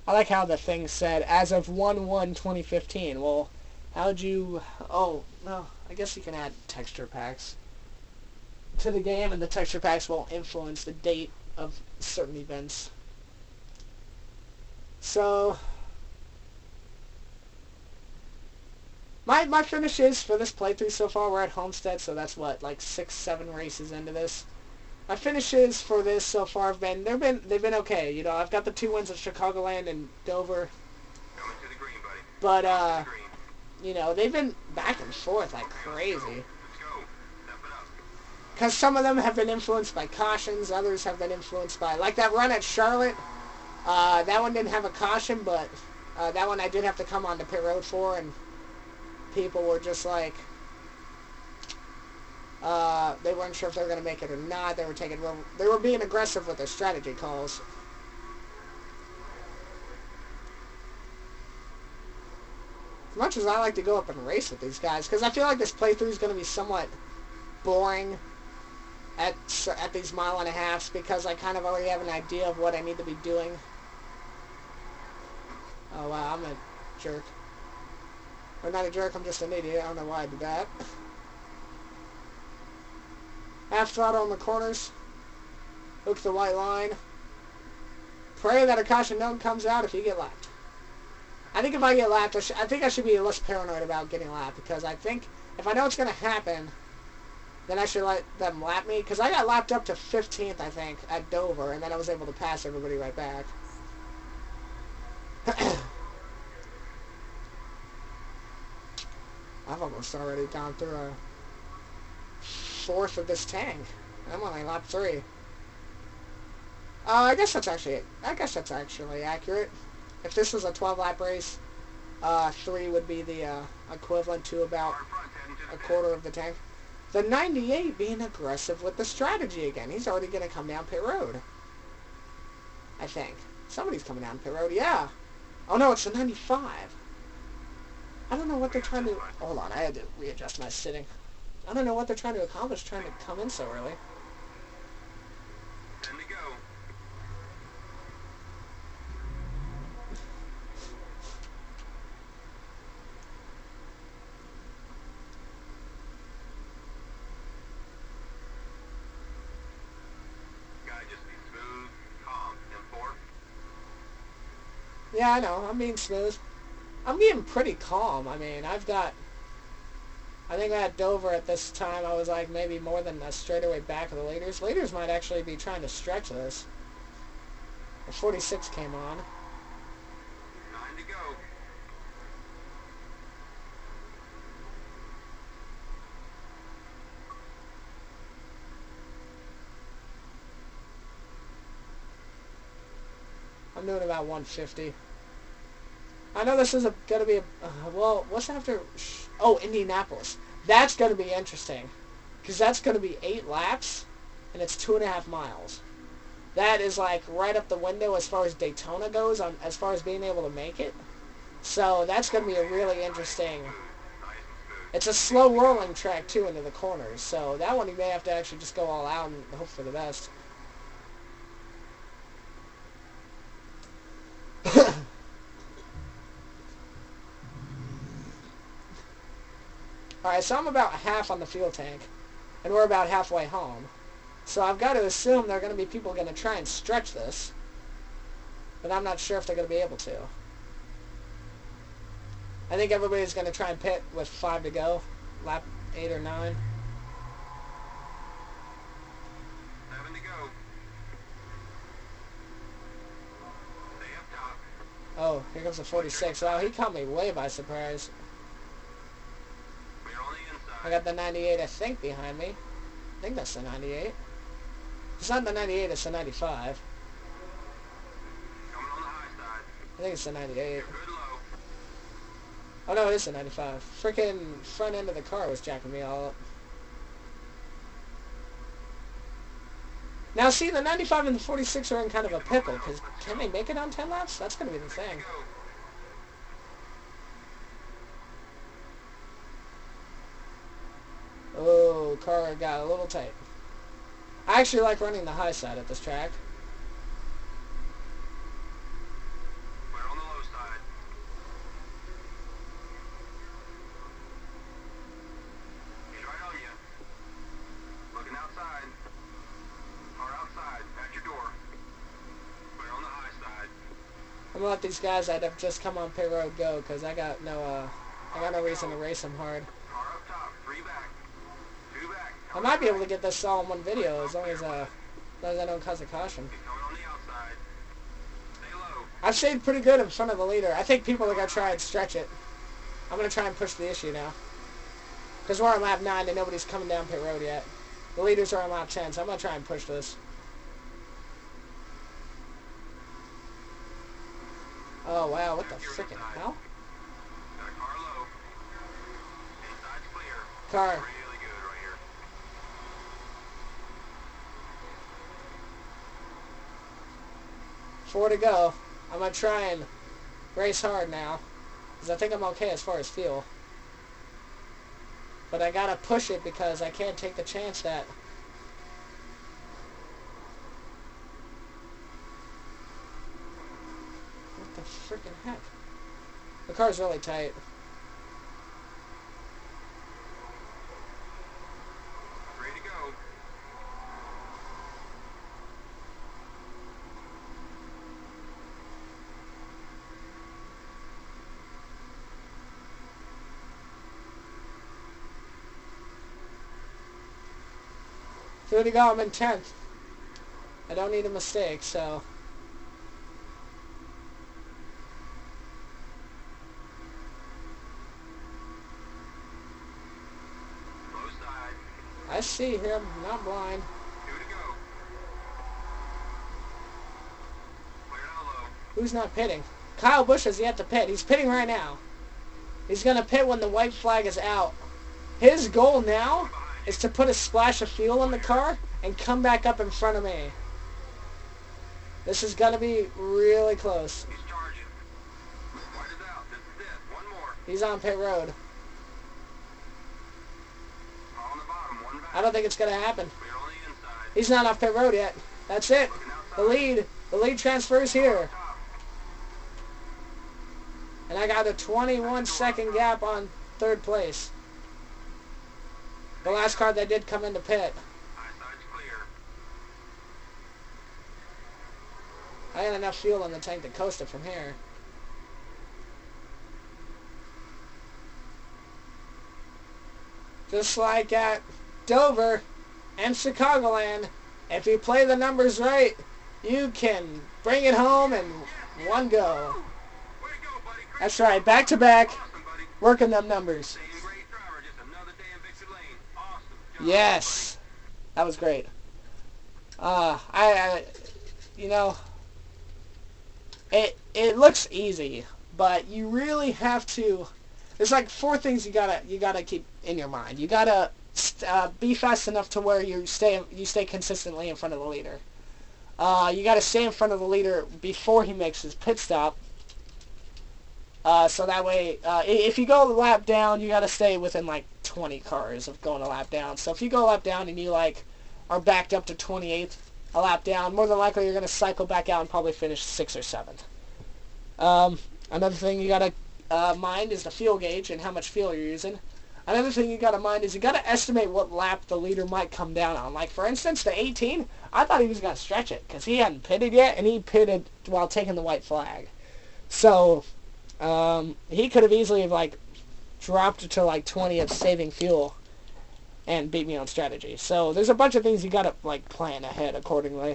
I like how the thing said, as of 1/1/2015. Well, how'd you... Oh, no. I guess you can add texture packs to the game, and the texture packs won't influence the date of certain events. So, my finishes for this playthrough so far, we're at Homestead, so that's what, like 6-7 races into this. My finishes for this so far have been they've been okay. You know, I've got the 2 wins at Chicagoland and Dover. Coming to the green, buddy. But Coming to the green. you know, they've been back and forth like crazy. Let's go. Step it up. Because some of them have been influenced by cautions, others have been influenced by, like that run at Charlotte. That one didn't have a caution, but that one I did have to come on the pit road for, and people were just like, they weren't sure if they were going to make it or not. They were being aggressive with their strategy calls. As much as I like to go up and race with these guys, because I feel like this playthrough is going to be somewhat boring at these 1.5 miles, because I kind of already have an idea of what I need to be doing. Oh wow, I'm a jerk. Or not a jerk, I'm just an idiot. I don't know why I did that. Half throttle on the corners. Hook the white line. Pray that a caution note comes out if you get lapped. I think if I get lapped, I think I should be less paranoid about getting lapped, because I think if I know it's going to happen, then I should let them lap me, because I got lapped up to 15th, I think, at Dover, and then I was able to pass everybody right back. I've almost already gone through a 4th of this tank. I'm only lap 3. I guess that's actually accurate. If this was a 12-lap race, 3 would be the equivalent to about a quarter of the tank. The 98 being aggressive with the strategy again. He's already going to come down pit road. I think. Somebody's coming down pit road. Yeah. Oh no, it's the 95. I don't know what they're trying to... Hold on, I had to readjust my sitting. I don't know what they're trying to accomplish trying to come in so early. Time to go. Gotta just be smooth, calm, and four. Yeah, I know. I'm being smooth. I'm being pretty calm. I mean, I think at Dover at this time, I was like maybe more than a straightaway back of the leaders. Leaders might actually be trying to stretch this. The 46 came on. Time to go. I'm doing about 150. I know this is going to be well, what's after... Oh, Indianapolis. That's going to be interesting. Because that's going to be 8 laps, and it's 2.5 miles. That is like right up the window as far as Daytona goes, as far as being able to make it. So that's going to be a really interesting... It's a slow rolling track, too, into the corners. So that one you may have to actually just go all out and hope for the best. Alright, so I'm about half on the fuel tank, and we're about halfway home. So I've got to assume there are going to be people going to try and stretch this, but I'm not sure if they're going to be able to. I think everybody's going to try and pit with 5 to go, lap 8 or 9. 7 to go. Stay up top. Oh, here comes the 46. Wow, he caught me way by surprise. We're on the inside. I got the 98, I think, behind me. I think that's the 98. It's not the 98, it's the 95. Coming on the high side. I think it's the 98. Good low. Oh no, it is the 95. Freaking front end of the car was jacking me all up. Now see, the 95 and the 46 are in kind of a pickle, because can they make it on 10 laps? That's going to be the thing. Oh, car got a little tight. I actually like running the high side at this track. We're I'm gonna let these guys that have just come on pit road go, because I got no reason to race them hard. Car up top, 3 back. 2 back. I might be able to get this all in one video as long as I don't cause a caution. He's coming on the outside. Stay low. I've stayed pretty good in front of the leader. I think people are gonna try and stretch it. I'm gonna try and push the issue now. Because we're on lap 9 and nobody's coming down pit road yet. The leaders are on lap 10, so I'm gonna try and push this. Oh wow, what the frickin' hell? Got car low. Inside's clear. Car. Really good right here. Four to go. I'm gonna try and race hard now. Because I think I'm okay as far as fuel. But I gotta push it because I can't take the chance that... What the frickin' heck? The car's really tight. Ready to go. Two to go, I'm in 10th. I don't need a mistake, so... Low side. I see him, not blind. 2 to go. Clear down low. Who's not pitting? Kyle Busch is yet to pit. He's pitting right now. He's going to pit when the white flag is out. His goal now is to put a splash of fuel in the car and come back up in front of me. This is going to be really close. He's charging. White is out. This is it. One more. He's on pit road. Car on the bottom. 1 back. I don't think it's going to happen. Clear on the inside. He's not off pit road yet. That's it. Looking outside. The lead transfers here. Top. And I got a 21-second gap on third place. The last car that did come into pit. High side's clear. I got enough fuel in the tank to coast it from here. Just like at Dover and Chicagoland, if you play the numbers right, you can bring it home in one go. Way to go, buddy. Great That's right, back to back, Awesome, buddy. working them numbers. Staying great driver. Just another day in victory lane. Awesome job, Yes, that was great. You know, it looks easy, but you really have to. There's like 4 things you gotta keep in your mind. You gotta be fast enough to where you stay consistently in front of the leader. You gotta stay in front of the leader before he makes his pit stop. So that way, if you go a lap down, you gotta stay within like 20 cars of going a lap down. So if you go a lap down and you like are backed up to 28th a lap down, more than likely you're gonna cycle back out and probably finish 6th or 7th. Another thing you gotta mind is the fuel gauge and how much fuel you're using. Another thing you gotta mind is you gotta estimate what lap the leader might come down on. Like for instance, the 18, I thought he was gonna stretch it because he hadn't pitted yet, and he pitted while taking the white flag. So he could have easily have like dropped it to like 20 of saving fuel and beat me on strategy. So there's a bunch of things you gotta like plan ahead accordingly.